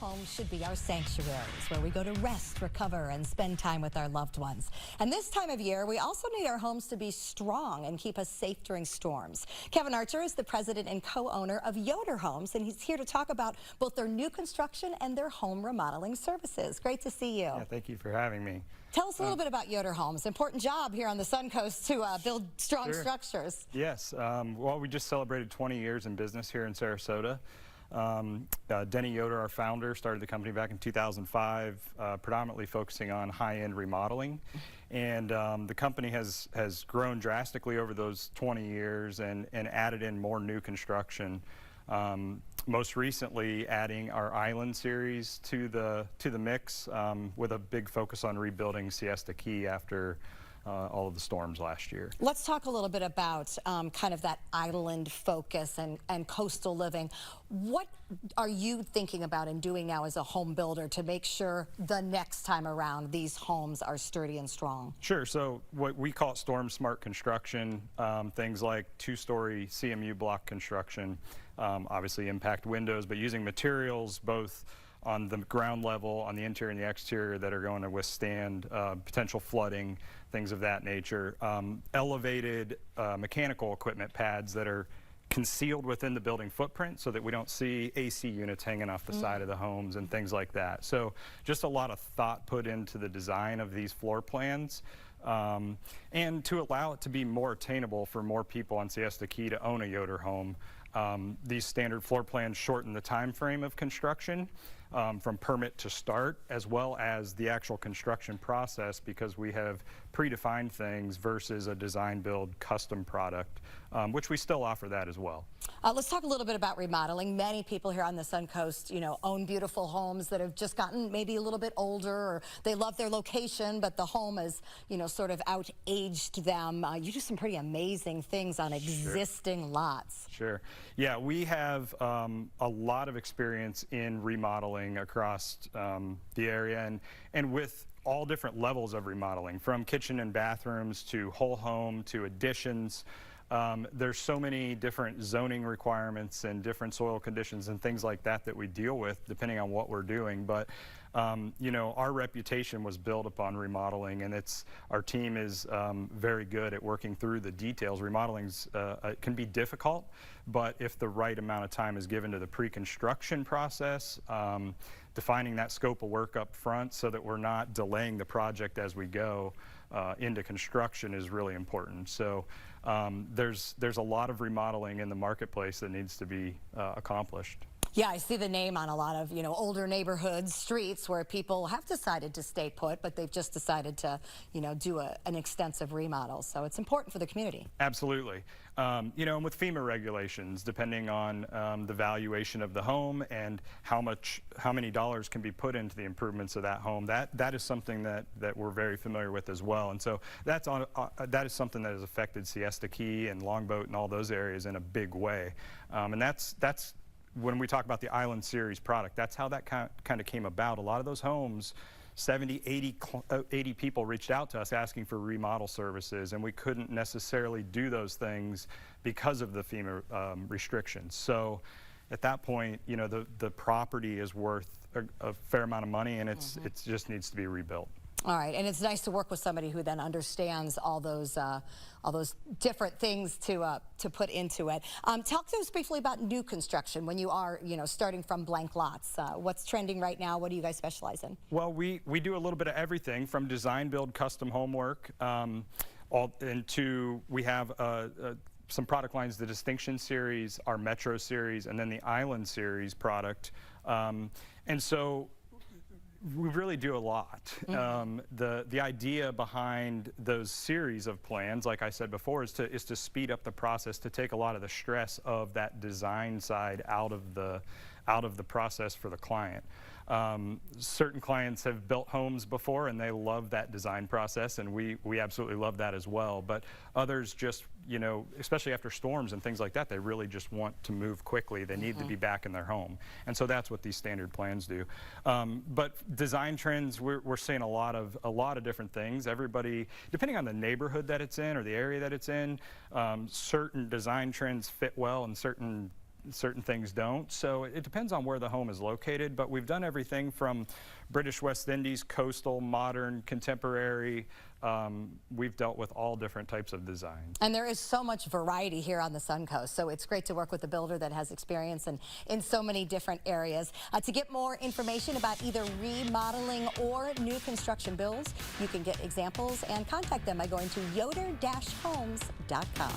homes should be our sanctuaries where we go to rest, recover, and spend time with our loved ones. And this time of year, we also need our homes to be strong and keep us safe during storms. Kevin Archer is the president and co-owner of Yoder Homes, and he's here to talk about both their new construction and their home remodeling services. Great to see you. Yeah, thank you for having me. Tell us a little bit about Yoder Homes. Important job here on the Suncoast to build strong structures. Yes. Well, we just celebrated 20 years in business here in Sarasota. Denny Yoder, our founder, started the company back in 2005, predominantly focusing on high-end remodeling. And the company has grown drastically over those 20 years and added in more new construction. Most recently adding our Island series to the mix with a big focus on rebuilding Siesta Key after all of the storms last year. Let's talk a little bit about kind of that island focus and coastal living. What are you thinking about and doing now as a home builder to make sure the next time around these homes are sturdy and strong? Sure. So what we call storm smart construction, things like two-story CMU block construction, obviously impact windows, but using materials both on the ground level, on the interior and the exterior that are going to withstand potential flooding, things of that nature. Elevated mechanical equipment pads that are concealed within the building footprint so that we don't see AC units hanging off the side of the homes and things like that. So just a lot of thought put into the design of these floor plans. And to allow it to be more attainable for more people on Siesta Key to own a Yoder home. These standard floor plans shorten the time frame of construction from permit to start, as well as the actual construction process, because we have predefined things versus a design build custom product, which we still offer that as well. Let's talk a little bit about remodeling. Many people here on the Suncoast, own beautiful homes that have just gotten maybe a little bit older, or they love their location, but the home has, sort of out-aged them. You do some pretty amazing things on existing lots. Sure. Yeah, we have a lot of experience in remodeling across the area and with all different levels of remodeling, from kitchen and bathrooms to whole home to additions. There's so many different zoning requirements and different soil conditions and things like that that we deal with depending on what we're doing. But our reputation was built upon remodeling, and our team is very good at working through the details. Remodeling's can be difficult, but if the right amount of time is given to the pre-construction process, defining that scope of work up front so that we're not delaying the project as we go into construction is really important. So there's a lot of remodeling in the marketplace that needs to be accomplished. Yeah, I see the name on a lot of, older neighborhoods, streets where people have decided to stay put, but they've just decided to, do an extensive remodel. So it's important for the community. Absolutely. And with FEMA regulations, depending on the valuation of the home and how many dollars can be put into the improvements of that home, that is something that we're very familiar with as well. And so that is something that has affected Siesta Key and Longboat and all those areas in a big way. And that's when we talk about the Island Series product, that's how that kind of came about. A lot of those homes, 70, 80 people reached out to us asking for remodel services, and we couldn't necessarily do those things because of the FEMA restrictions. So at that point, the property is worth a fair amount of money, and it just needs to be rebuilt. All right, and it's nice to work with somebody who then understands all those different things to put into it. Talk to us briefly about new construction when you are, starting from blank lots. What's trending right now? What do you guys specialize in? Well, we do a little bit of everything from design, build, custom homework, we have some product lines, the Distinction Series, our Metro Series, and then the Island Series product. And so we really do a lot. The idea behind those series of plans, like I said before, is to speed up the process, to take a lot of the stress of that design side out of the process for the client. Certain clients have built homes before and they love that design process, and we absolutely love that as well. But others just, especially after storms and things like that, they really just want to move quickly. They need to be back in their home. And so that's what these standard plans do. But design trends, we're seeing a lot of different things. Everybody, depending on the neighborhood that it's in or the area that it's in, certain design trends fit well in certain certain things don't. So it depends on where the home is located, but we've done everything from British West Indies, coastal, modern, contemporary. We've dealt with all different types of designs. And there is so much variety here on the Suncoast, so it's great to work with a builder that has experience in so many different areas. To get more information about either remodeling or new construction builds, you can get examples and contact them by going to yoder-homes.com.